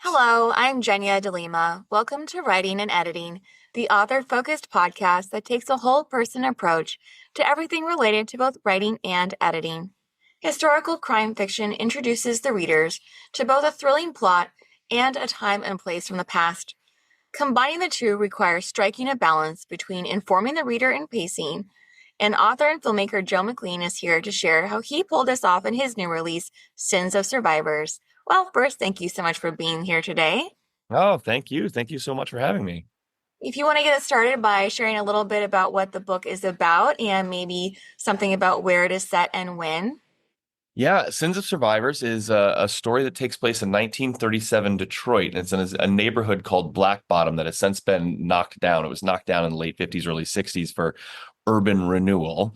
Hello, I'm Jenya DeLima. Welcome to Writing and Editing, the author-focused podcast that takes a whole-person approach to everything related to both writing and editing. Historical crime fiction introduces the readers to both a thrilling plot and a time and place from the past. Combining the two requires striking a balance between informing the reader and pacing, and author and filmmaker Joe McClean is here to share how he pulled this off in his new release, Sins of Survivors. Well, first, thank you so much for being here today. Oh, thank you. Thank you so much for having me. If you want to get us started by sharing a little bit about what the book is about and maybe something about where it is set and when. Yeah, Sins of Survivors is a story that takes place in 1937 Detroit. And it's in a neighborhood called Black Bottom that has since been knocked down. It was knocked down in the late 50s, early 60s for urban renewal.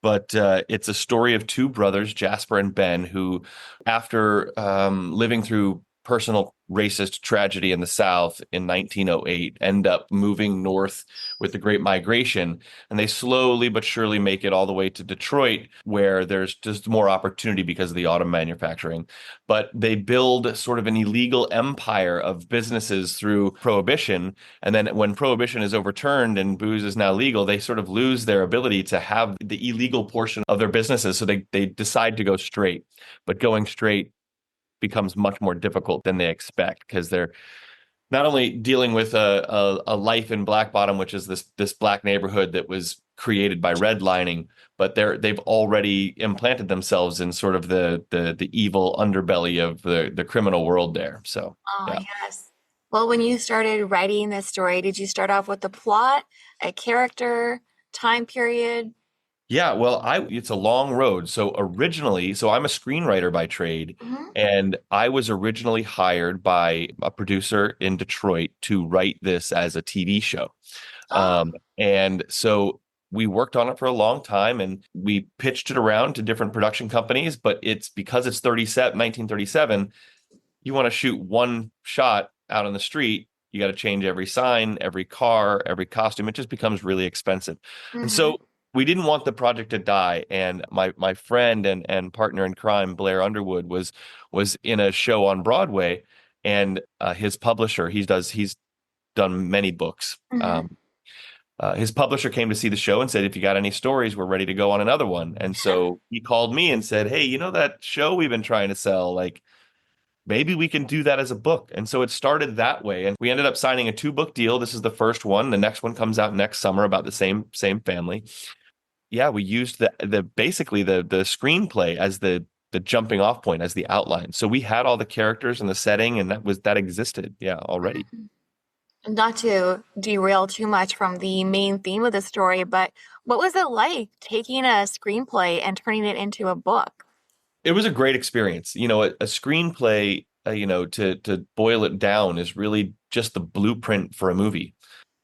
But it's a story of two brothers, Jasper and Ben, who, after living through personal racist tragedy in the South in 1908, end up moving north with the Great Migration. And they slowly but surely make it all the way to Detroit, where there's just more opportunity because of the auto manufacturing. But they build sort of an illegal empire of businesses through prohibition. And then when prohibition is overturned and booze is now legal, they sort of lose their ability to have the illegal portion of their businesses. So they decide to go straight. But going straight becomes much more difficult than they expect because they're not only dealing with a life in Black Bottom, which is this black neighborhood that was created by redlining, but they've already implanted themselves in sort of the evil underbelly of the criminal world there. So Oh, yeah. yes. Well, when you started writing this story, did you start off with a plot, a character, time period? Yeah, well, I it's a long road. So I'm a screenwriter by trade, Hmm. and I was originally hired by a producer in Detroit to write this as a TV show. Oh, And so we worked on it for a long time and we pitched it around to different production companies, but it's because it's 1937, you want to shoot one shot out on the street, you got to change every sign, every car, every costume. It just becomes really expensive. And hmm. so we didn't want the project to die. And my friend and partner in crime, Blair Underwood, was in a show on Broadway, and his publisher, he's done many books. Hmm. His publisher came to see the show and said, if you got any stories, we're ready to go on another one. And so he called me and said, hey, you know that show we've been trying to sell? Like, maybe we can do that as a book. And so it started that way. And we ended up signing a two-book deal. This is the first one. The next one comes out next summer about the same family. Yeah, we used the basically the screenplay as the jumping off point, as the outline. So we had all the characters and the setting, and that existed, yeah, already. Not to derail too much from the main theme of the story, but what was it like taking a screenplay and turning it into a book? It was a great experience. A screenplay, to boil it down, is really just the blueprint for a movie.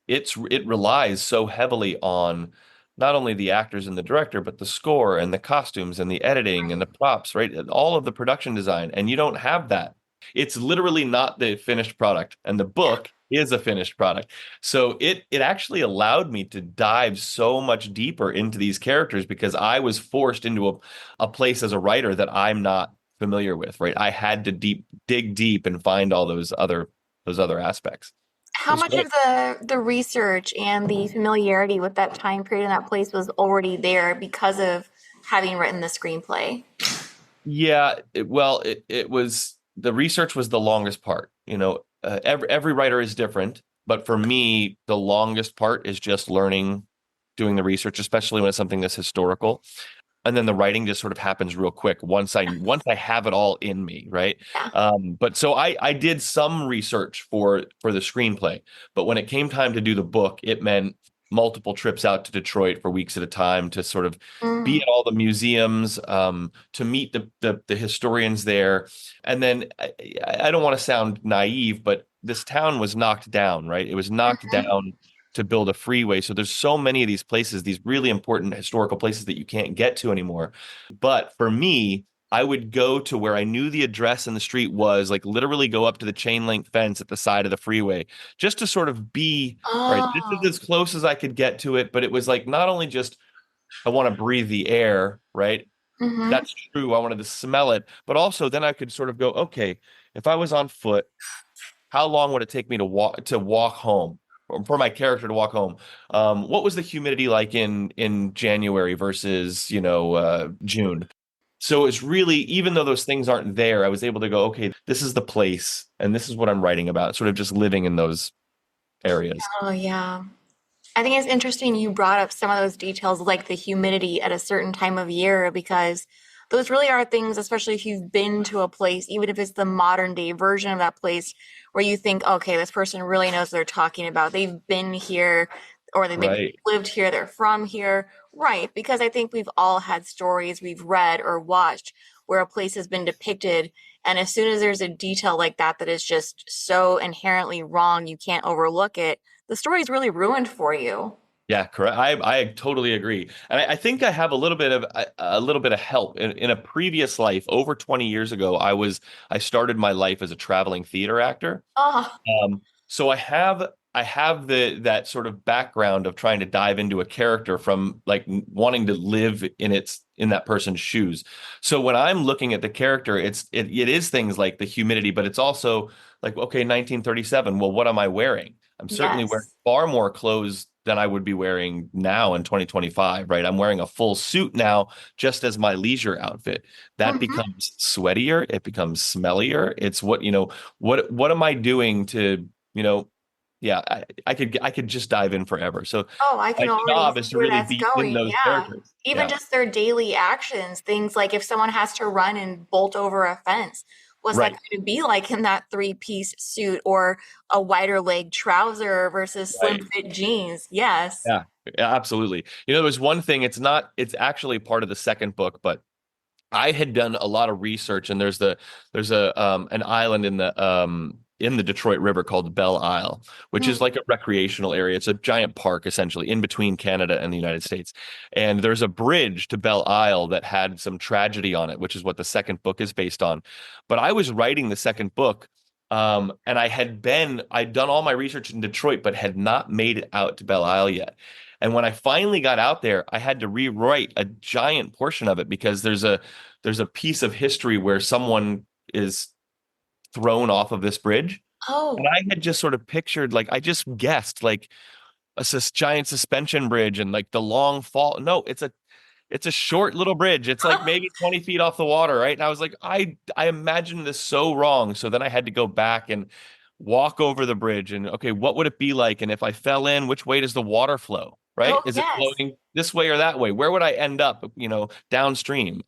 It relies so heavily on not only the actors and the director, but the score and the costumes and the editing and the props, right? And all of the production design. And you don't have that. It's literally not the finished product. And the book is a finished product. So it actually allowed me to dive so much deeper into these characters because I was forced into a place as a writer that I'm not familiar with, right? I had to dig deep and find all those other aspects. It How was much great. of the research and the familiarity with that time period and that place was already there because of having written the screenplay? Yeah, it was the research was the longest part. Every writer is different, but for me, the longest part is just learning, doing the research, especially when it's something that's historical. And then the writing just sort of happens real quick once I have it all in me, right? Yeah. But so I did some research for the screenplay, but when it came time to do the book, it meant multiple trips out to Detroit for weeks at a time to sort of be Mm. at all the museums, to meet the historians there, and then I don't want to sound naive, but this town was knocked down, right? It was knocked Mhm. down to build a freeway. So there's so many of these places, these really important historical places that you can't get to anymore. But for me, I would go to where I knew the address and the street was, like literally go up to the chain link fence at the side of the freeway just to sort of be, all right, this is Oh. as close as I could get to it. But it was like not only just I want to breathe the air, right? Hmm. That's true. I wanted to smell it, but also then I could sort of go, okay, if I was on foot, how long would it take me to walk home, for my character to walk home? What was the humidity like in January versus, June? So it's really, even though those things aren't there, I was able to go, okay, this is the place and this is what I'm writing about, sort of just living in those areas. Oh, yeah. I think it's interesting you brought up some of those details, like the humidity at a certain time of year, because those really are things, especially if you've been to a place, even if it's the modern day version of that place, where you think, okay, this person really knows what they're talking about. They've been here, or they maybe Right. lived here, they're from here. Right. Because I think we've all had stories we've read or watched where a place has been depicted. And as soon as there's a detail like that that is just so inherently wrong, you can't overlook it, the story's really ruined for you. Yeah, correct. I totally agree, and I think I have a little bit of help in a previous life. Over 20 years ago, I started my life as a traveling theater actor. Oh, So I have that sort of background of trying to dive into a character from like wanting to live in that person's shoes. So when I'm looking at the character, it is things like the humidity, but it's also like, okay, 1937. Well, what am I wearing? I'm certainly wearing yes. far more clothes than I would be wearing now in 2025, right? I'm wearing a full suit now just as my leisure outfit. That Hmm. becomes sweatier, it becomes smellier. It's what am I doing to, you know, yeah, I could just dive in forever. So Oh, I my can already job see is to where really that's be in going. those Yeah. characters. Even Yeah. just their daily actions, things like if someone has to run and bolt over a fence, what's that Right. going to be like in that three-piece suit or a wider leg trouser versus slim Right. fit jeans? Yes. Yeah. Yeah, absolutely. There's one thing, it's actually part of the second book, but I had done a lot of research, and there's a an island in the Detroit River called Belle Isle, which is Mm. like a recreational area. It's a giant park essentially in between Canada and the United States. And there's a bridge to Belle Isle that had some tragedy on it, which is what the second book is based on. But I was writing the second book, and I'd done all my research in Detroit, but had not made it out to Belle Isle yet. And when I finally got out there, I had to rewrite a giant portion of it because there's a piece of history where someone is thrown off of this bridge. And Oh, I had just sort of pictured, like, I just guessed, like, giant suspension bridge and like the long fall. No, it's a short little bridge. It's like maybe 20 feet off the water, right? And I was like, I imagined this so wrong. So then I had to go back and walk over the bridge and, okay, what would it be like? And if I fell in, which way does the water flow? Right? oh, Is it yes. flowing this way or that way? Where would I end up, downstream?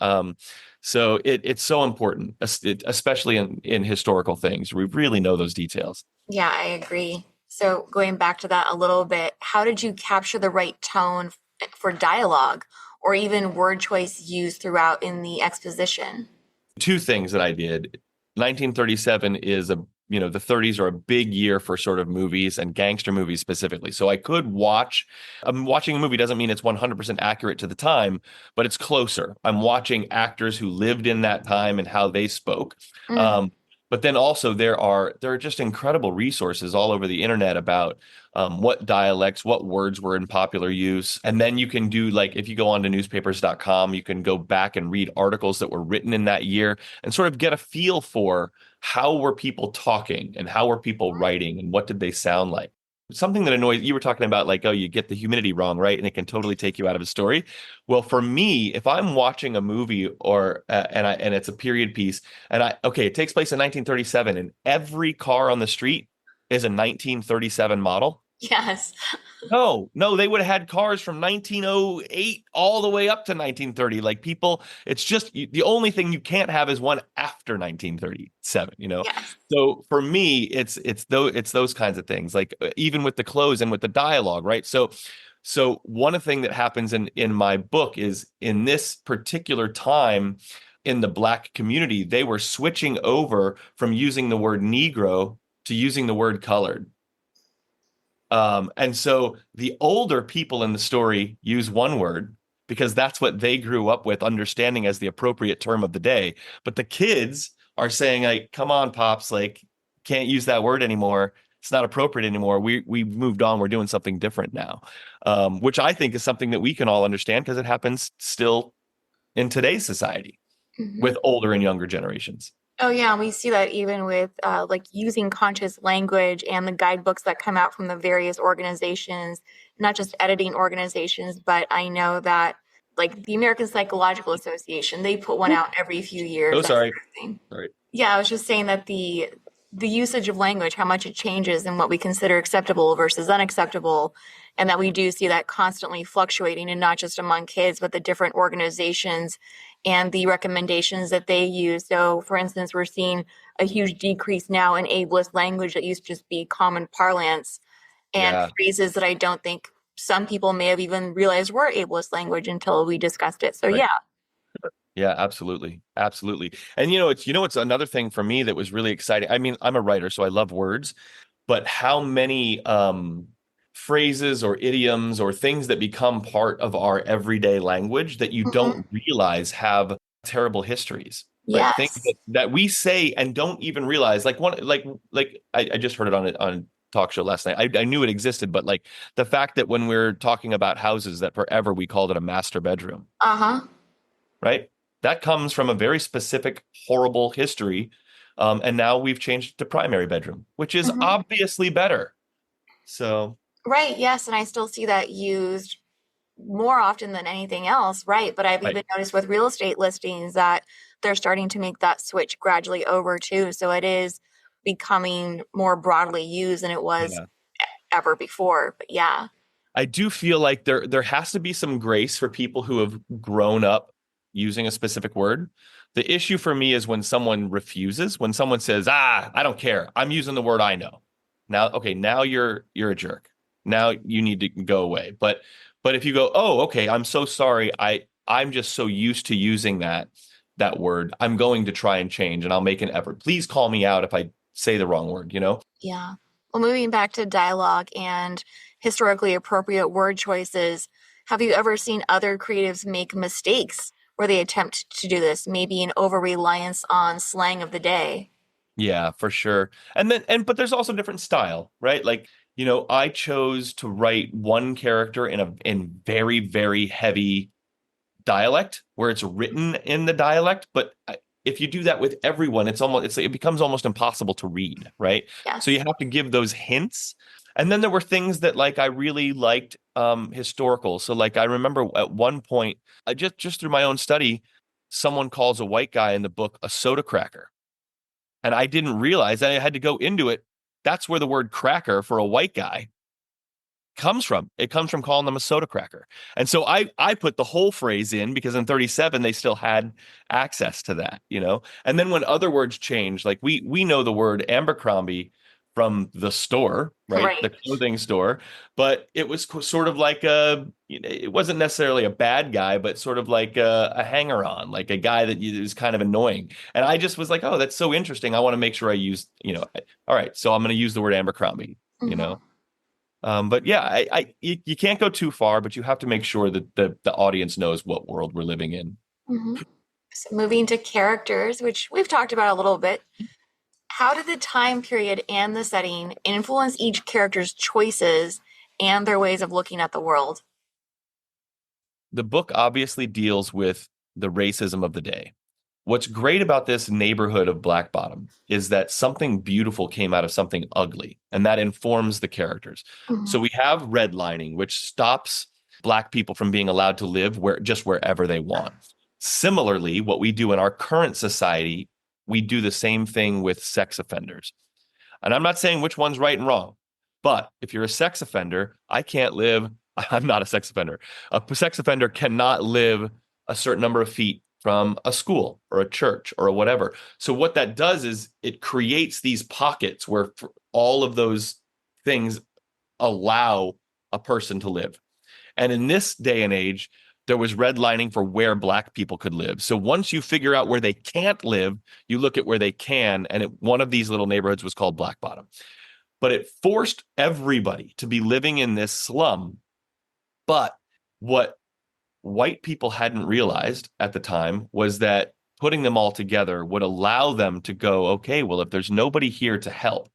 So it's so important, especially in historical things. We really know those details. Yeah, I agree. So going back to that a little bit, how did you capture the right tone for dialogue or even word choice used throughout in the exposition? Two things that I did. 1937 is the 30s are a big year for sort of movies and gangster movies specifically. So I could watching a movie doesn't mean it's 100% accurate to the time, but it's closer. I'm watching actors who lived in that time and how they spoke. Mm. Um, but then also there are just incredible resources all over the internet about what dialects, what words were in popular use. And then you can do, like, if you go onto newspapers.com, you can go back and read articles that were written in that year and sort of get a feel for how were people talking and how were people writing and what did they sound like. Something that annoys you were talking about, like, oh, you get the humidity wrong, right? And it can totally take you out of a story. Well, for me, if I'm watching a movie or and it's a period piece, and okay, it takes place in 1937, and every car on the street is a 1937 model. Yes. No, no, they would have had cars from 1908 all the way up to 1930. Like, people, it's just the only thing you can't have is one after 1937. Yes. So for me, it's those kinds of things, like, even with the clothes and with the dialogue, right? So one thing that happens in my book is, in this particular time in the Black community, they were switching over from using the word Negro to using the word colored. And so the older people in the story use one word because that's what they grew up with, understanding as the appropriate term of the day. But the kids are saying, like, come on, pops, like, can't use that word anymore. It's not appropriate anymore. We moved on. We're doing something different now. Which I think is something that we can all understand because it happens still in today's society Hmm. with older and younger generations. Oh yeah, we see that even with like using conscious language and the guidebooks that come out from the various organizations, not just editing organizations, but I know that like the American Psychological Association, they put one out every few years, Oh, that sort sorry. of thing. Sorry. Yeah, I was just saying that the usage of language, how much it changes and what we consider acceptable versus unacceptable, and that we do see that constantly fluctuating, and not just among kids, but the different organizations and the recommendations that they use. So, for instance, we're seeing a huge decrease now in ableist language that used to just be common parlance and Yeah. phrases that I don't think some people may have even realized were ableist language until we discussed it. So, Right. yeah. Yeah, absolutely. Absolutely. And it's another thing for me that was really exciting. I mean, I'm a writer, so I love words, but how many phrases or idioms or things that become part of our everyday language that you Mhm. don't realize have terrible histories, right? Things Yes. that we say and don't even realize. Like I just heard it on a talk show last night. I knew it existed, but like the fact that when we're talking about houses that forever we called it a master bedroom, Uh-huh. right? That comes from a very specific, horrible history. And now we've changed it to primary bedroom, which is Mhm. obviously better. So, Right, yes, and I still see that used more often than anything else, right? But I've right. even noticed with real estate listings that they're starting to make that switch gradually over too. So it is becoming more broadly used than it was Yeah. ever before. But yeah. I do feel like there has to be some grace for people who have grown up using a specific word. The issue for me is when someone refuses, when someone says, "Ah, I don't care. I'm using the word I know." Now, okay, now you're a jerk. Now you need to go away. But if you go, "Oh, okay, I'm so sorry. I'm just so used to using that word. I'm going to try and change and I'll make an effort. Please call me out if I say the wrong word, you know?" Yeah. Well, moving back to dialogue and historically appropriate word choices, have you ever seen other creatives make mistakes where they attempt to do this? Maybe an over reliance on slang of the day. Yeah, for sure. But there's also different style, right? Like, I chose to write one character in very, very heavy dialect where it's written in the dialect, but if you do that with everyone, it becomes almost impossible to read, right? So you Yes. have to give those hints. And then there were things that like I really liked historical. So like I remember at one point, I just through my own study, someone calls a white guy in the book a soda cracker. And I didn't realize that I had to go into it. That's where the word cracker for a white guy comes from. It comes from calling them a soda cracker. And so I put the whole phrase in because in 37 they still had access to that. And then when other words change, like we know the word Abercrombie from the store, right? The Right. clothing store, but it was sort of like it wasn't necessarily a bad guy, but sort of like a hanger on, like a guy that is kind of annoying. And I just was like, oh, that's so interesting. I want to make sure I use. All right, so I'm going to use the word Abercrombie, you Mhm. know. But yeah, you can't go too far, but you have to make sure that the audience knows what world we're living in. Mhm. So moving to characters, which we've talked about a little bit, how did the time period and the setting influence each character's choices and their ways of looking at the world? The book obviously deals with the racism of the day. What's great about this neighborhood of Black Bottom is that something beautiful came out of something ugly, and that informs the characters. Mhm. So we have redlining, which stops Black people from being allowed to live wherever they want. Similarly, what we do in our current society, we do the same thing with sex offenders. And I'm not saying which one's right and wrong, but if you're a sex offender, I can't live. I'm not a sex offender. A sex offender cannot live a certain number of feet from a school or a church or whatever. So what that does is it creates these pockets where all of those things allow a person to live. And in this day and age, there was redlining for where Black people could live. So once you figure out where they can't live, you look at where they can. And one of these little neighborhoods was called Black Bottom. But it forced everybody to be living in this slum. But what white people hadn't realized at the time was that putting them all together would allow them to go, okay, well, if there's nobody here to help,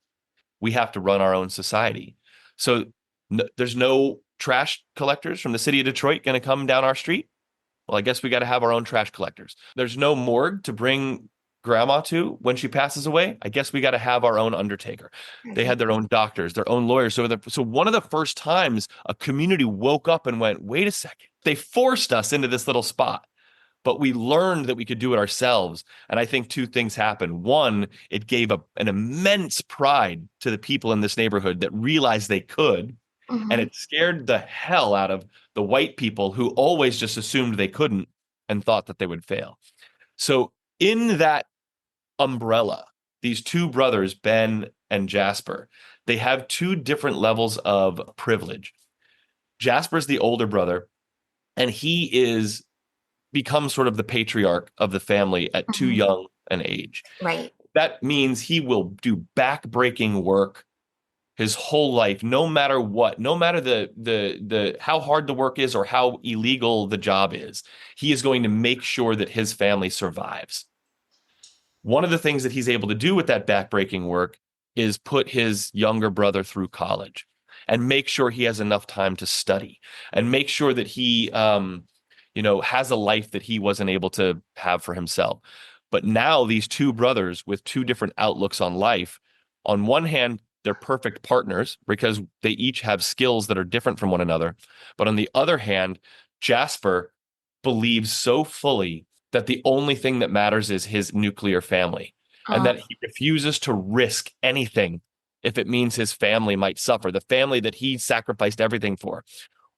we have to run our own society. So there's no trash collectors from the city of Detroit going to come down our street. Well, I guess we got to have our own trash collectors. There's no morgue to bring grandma to when she passes away? I guess we got to have our own undertaker. They Okay. had their own doctors, their own lawyers. So one of the first times a community woke up and went, wait a second, they forced us into this little spot. But we learned that we could do it ourselves. And I think two things happened. One, it gave an immense pride to the people in this neighborhood that realized they could. And Mm-hmm. it scared the hell out of the white people who always just assumed they couldn't and thought that they would fail. So, in that umbrella, these two brothers, Ben and Jasper, they have two different levels of privilege. Jasper's the older brother, and he is becomes sort of the patriarch of the family at too Mm-hmm. young an age. Right. That means he will do backbreaking work his whole life, no matter what, no matter the how hard the work is or how illegal the job is. He is going to make sure that his family survives. One of the things that he's able to do with that backbreaking work is put his younger brother through college and make sure he has enough time to study and make sure that he has a life that he wasn't able to have for himself. But now these two brothers with two different outlooks on life, on one hand, they're perfect partners because they each have skills that are different from one another. But on the other hand, Jasper believes so fully that the only thing that matters is his nuclear family and Uh, that he refuses to risk anything if it means his family might suffer, the family that he sacrificed everything for.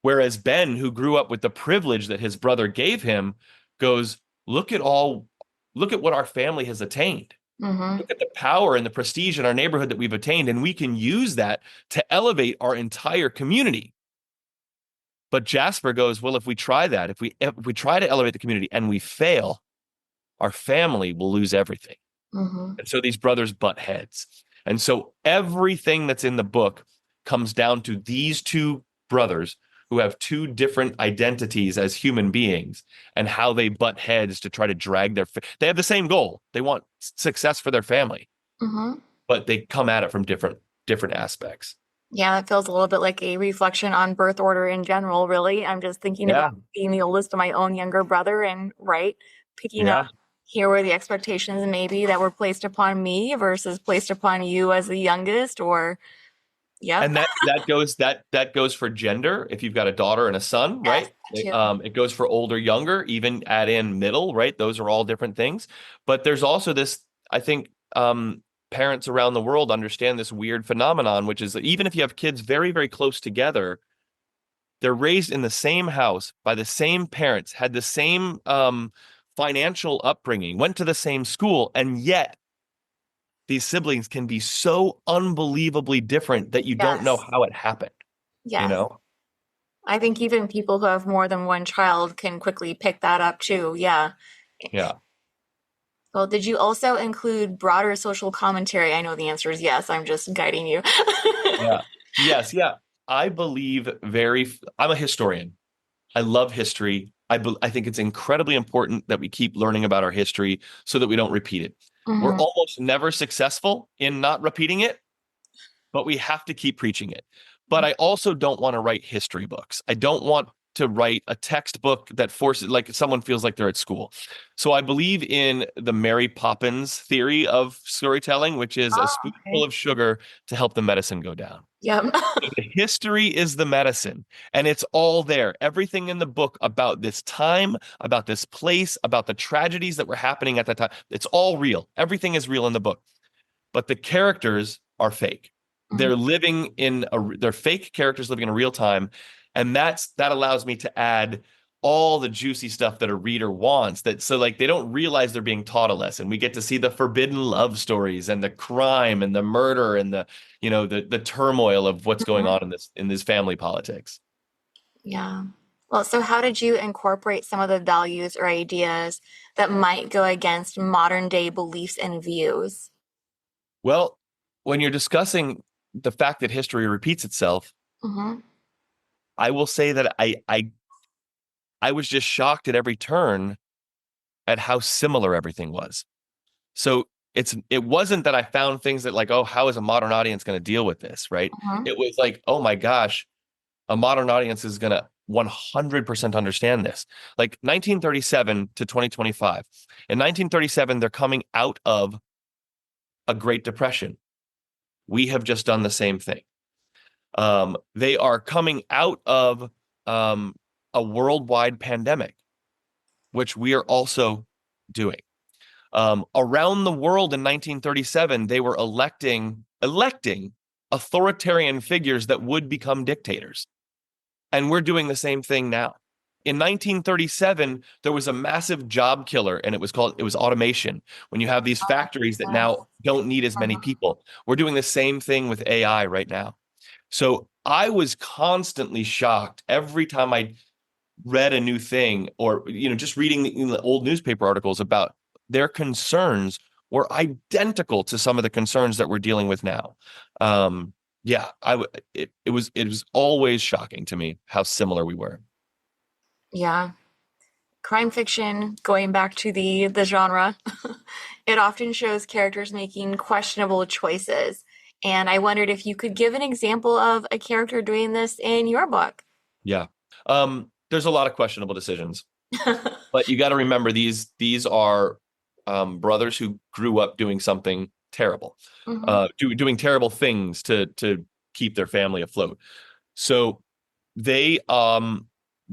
Whereas Ben, who grew up with the privilege that his brother gave him, goes, look at what our family has attained. mm-hmm. Look at the power and the prestige in our neighborhood that we've attained, and we can use that to elevate our entire community. But Jasper goes, well, if we try that, if we try to elevate the community and we fail, our family will lose everything. Mm-hmm. And so these brothers butt heads. And so everything that's in the book comes down to these two brothers who have two different identities as human beings and how they butt heads to try to drag they have the same goal. They want success for their family, Mm-hmm. but they come at it from different aspects. Yeah, that feels a little bit like a reflection on birth order in general, really. I'm just thinking about Yeah. being the oldest of my own younger brother and, right, picking up Yeah. here were the expectations maybe that were placed upon me versus placed upon you as the youngest, or, yep. And that goes for gender. If you've got a daughter and a son, Yes, right? that too. It goes for older, younger, even add in middle, right? Those are all different things. But there's also this, I think, parents around the world understand this weird phenomenon, which is that even if you have kids very, very close together, they're raised in the same house by the same parents, had the same financial upbringing, went to the same school, and yet these siblings can be so unbelievably different that you don't know Yes, how it happened, you yes. know? I think even people who have more than one child can quickly pick that up too. Yeah. Yeah. Well, did you also include broader social commentary? I know the answer is yes. I'm just guiding you. Yeah. Yes. Yeah. I believe I'm a historian. I love history. I think it's incredibly important that we keep learning about our history so that we don't repeat it. We're Hmm. almost never successful in not repeating it, but we have to keep preaching it. But I also don't want to write history books. I don't want to write a textbook that forces, like someone feels like they're at school. So I believe in the Mary Poppins theory of storytelling, which is a Oh, spoonful okay. of sugar to help the medicine go down. Yep. The history is the medicine, and it's all there. Everything in the book about this time, about this place, about the tragedies that were happening at that time, it's all real. Everything is real in the book, but the characters are fake. Mhm. They're fake characters living in a real time, and that allows me to add all the juicy stuff that a reader wants. That so like they don't realize they're being taught a lesson. We get to see the forbidden love stories and the crime and the murder and the turmoil of what's going Mhm. on in this family politics. Yeah. Well, so how did you incorporate some of the values or ideas that might go against modern day beliefs and views? Well, when you're discussing the fact that history repeats itself, Hmm. I will say that I was just shocked at every turn at how similar everything was. So it wasn't that I found things that like, oh, how is a modern audience going to deal with this, right? Hmm. It was like, oh my gosh, a modern audience is going to 100% understand this. Like 1937 to 2025. In 1937, they're coming out of a Great Depression. We have just done the same thing. They are coming out of a worldwide pandemic, which we are also doing. Around the world in 1937, they were electing authoritarian figures that would become dictators. And we're doing the same thing now. In 1937, there was a massive job killer, and it was automation. When you have these factories that Yes. now don't need as many people, we're doing the same thing with AI right now. So I was constantly shocked every time I read a new thing, or just reading the old newspaper articles about their concerns were identical to some of the concerns that we're dealing with now. Yeah, it was always shocking to me how similar we were. Yeah. Crime fiction, going back to the genre, it often shows characters making questionable choices. And I wondered if you could give an example of a character doing this in your book. Yeah. There's a lot of questionable decisions, but you got to remember these are brothers who grew up doing something terrible, Hmm. doing terrible things to keep their family afloat. So they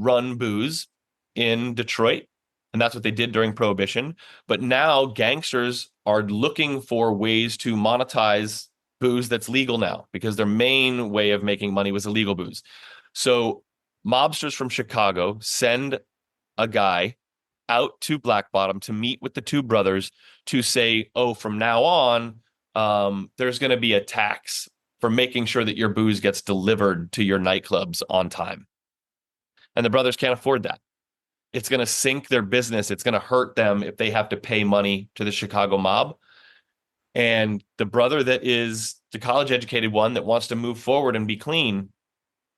run booze in Detroit, and that's what they did during Prohibition. But now gangsters are looking for ways to monetize booze that's legal now because their main way of making money was illegal booze. So mobsters from Chicago send a guy out to Black Bottom to meet with the two brothers to say, oh, from now on, there's going to be a tax for making sure that your booze gets delivered to your nightclubs on time. And the brothers can't afford that. It's going to sink their business. It's going to hurt them if they have to pay money to the Chicago mob. And the brother that is the college educated one that wants to move forward and be clean,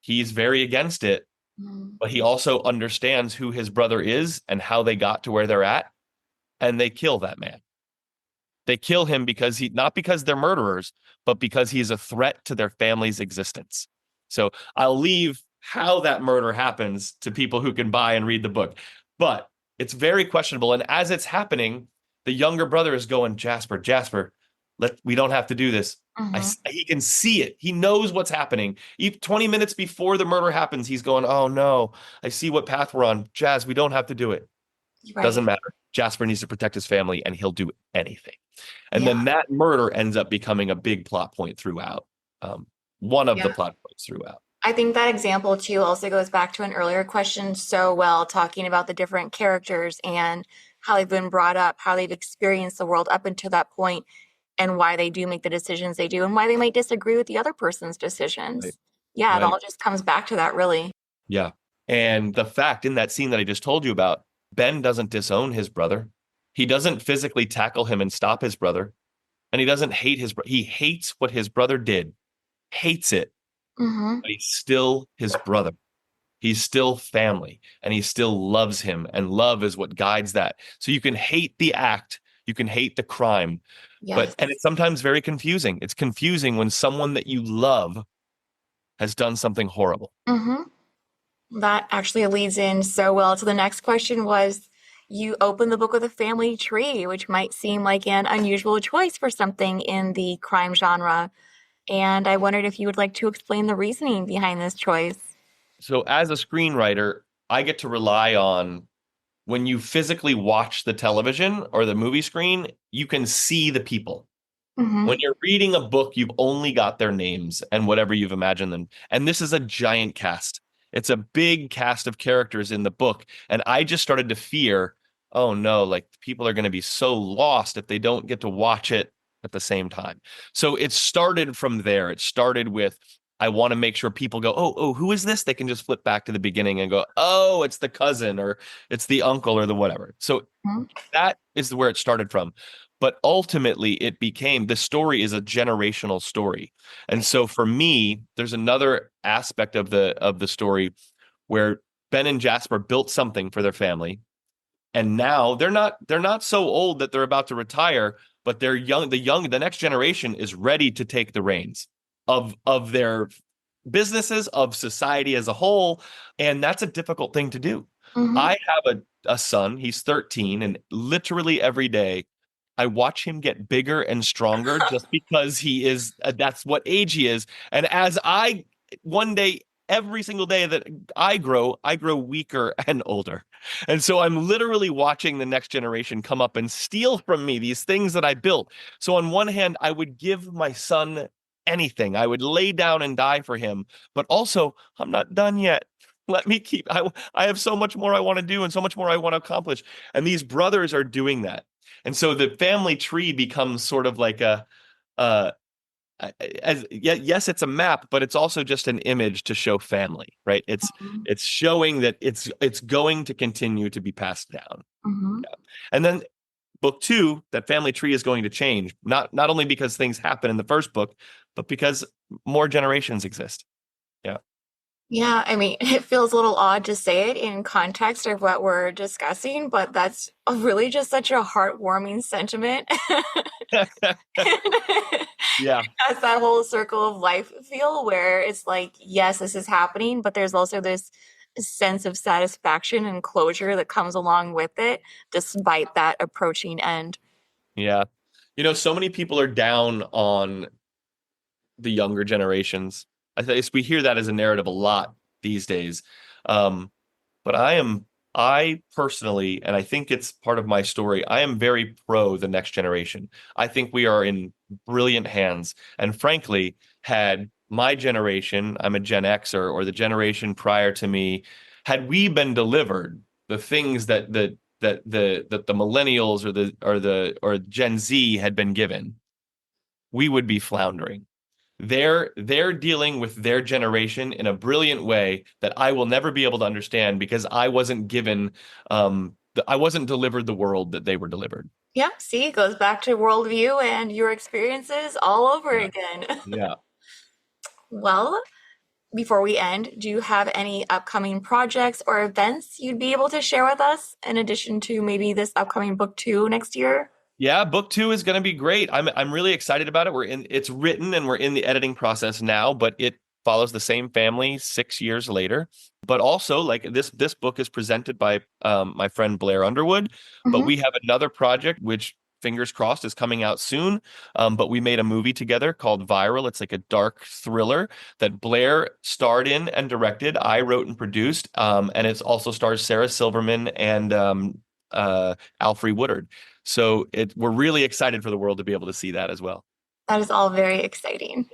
he's very against it, but he also understands who his brother is and how they got to where they're at. And they kill that man. They kill him not because they're murderers, but because he's a threat to their family's existence. So I'll leave how that murder happens to people who can buy and read the book. But it's very questionable. And as it's happening, the younger brother is going, Jasper, we don't have to do this. Hmm. He can see it. He knows what's happening. 20 minutes before the murder happens, he's going, oh no, I see what path we're on. Jazz, we don't have to do it. Right. Doesn't matter. Jasper needs to protect his family and he'll do anything. And Yeah. then that murder ends up becoming a big plot point throughout. Um, one of the Yeah. plot points throughout. I think that example too also goes back to an earlier question so well, talking about the different characters and how they've been brought up, how they've experienced the world up until that point, and why they do make the decisions they do, and why they might disagree with the other person's Right. decisions. Yeah, it Right. all just comes back to that, really. Yeah. And the fact in that scene that I just told you about, Ben doesn't disown his brother. He doesn't physically tackle him and stop his brother. And he doesn't hate his brother. He hates what his brother did, hates it, Hmm. but he's still his brother. He's still family and he still loves him. And love is what guides that. So you can hate the act, you can hate the crime, Yes. and it's sometimes very confusing. It's confusing when someone that you love has done something horrible. Hmm. That actually leads in so well to the next question was you open the book with a family tree, which might seem like an unusual choice for something in the crime genre. And I wondered if you would like to explain the reasoning behind this choice. So as a screenwriter, I get to rely on when you physically watch the television or the movie screen, you can see the people. Hmm. When you're reading a book, you've only got their names and whatever you've imagined them. And this is a giant cast. It's a big cast of characters in the book. And I just started to fear, oh no, like people are going to be so lost if they don't get to watch it at the same time. So it started from there. It started with, I want to make sure people go, oh, who is this? They can just flip back to the beginning and go, oh, it's the cousin or it's the uncle or the whatever. So that is where it started from. But ultimately, it became the story is a generational story. And so for me, there's another aspect of the story where Ben and Jasper built something for their family. And now they're not so old that they're about to retire, but they're young. The next generation is ready to take the reins of their businesses, of society as a whole. And that's a difficult thing to do. Mm-hmm. I have a son, he's 13, and literally every day I watch him get bigger and stronger just because he is, that's what age he is. And as I, one day, every single day that I grow weaker and older. And so I'm literally watching the next generation come up and steal from me these things that I built. So on one hand, I would give my son anything. I would lay down and die for him, but also I'm not done yet. Let me keep, I have so much more I want to do and so much more I want to accomplish. And these brothers are doing that. And so the family tree becomes sort of like uh, yes, it's a map, but it's also just an image to show family, right? It's showing that it's going to continue to be passed down. Mm-hmm. Yeah. And then book two, that family tree is going to change, not only because things happen in the first book, but because more generations exist. Yeah. Yeah, I mean, it feels a little odd to say it in context of what we're discussing, but that's really just such a heartwarming sentiment. Yeah. Has that whole circle of life feel where it's like, yes, this is happening, but there's also this sense of satisfaction and closure that comes along with it, despite that approaching end. Yeah. So many people are down on the younger generations. I think we hear that as a narrative a lot these days. Um, but I personally, and I think it's part of my story, I am very pro the next generation. I think we are in brilliant hands. And frankly, had my generation, I'm a Gen Xer, or the generation prior to me, had we been delivered the things that the millennials or Gen Z had been given, we would be floundering. They're dealing with their generation in a brilliant way that I will never be able to understand because I wasn't given I wasn't delivered the world that they were delivered. Yeah, see, it goes back to worldview and your experiences all over Yeah. again. Yeah. Well, before we end, do you have any upcoming projects or events you'd be able to share with us in addition to maybe this upcoming book two next year? Yeah, book two is going to be great. I'm really excited about it. It's written and we're in the editing process now, but it follows the same family 6 years later. But also, like this book is presented by my friend Blair Underwood, but Hmm. we have another project which fingers crossed is coming out soon. But we made a movie together called Viral. It's like a dark thriller that Blair starred in and directed. I wrote and produced, and it also stars Sarah Silverman and Alfre Woodard. So we're really excited for the world to be able to see that as well. That is all very exciting.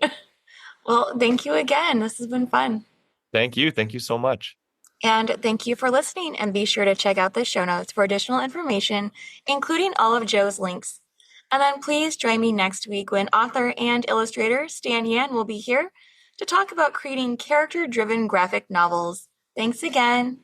Well, thank you again. This has been fun. Thank you. Thank you so much. And thank you for listening. And be sure to check out the show notes for additional information, including all of Joe's links. And then please join me next week when author and illustrator Stan Yan will be here to talk about creating character driven graphic novels. Thanks again.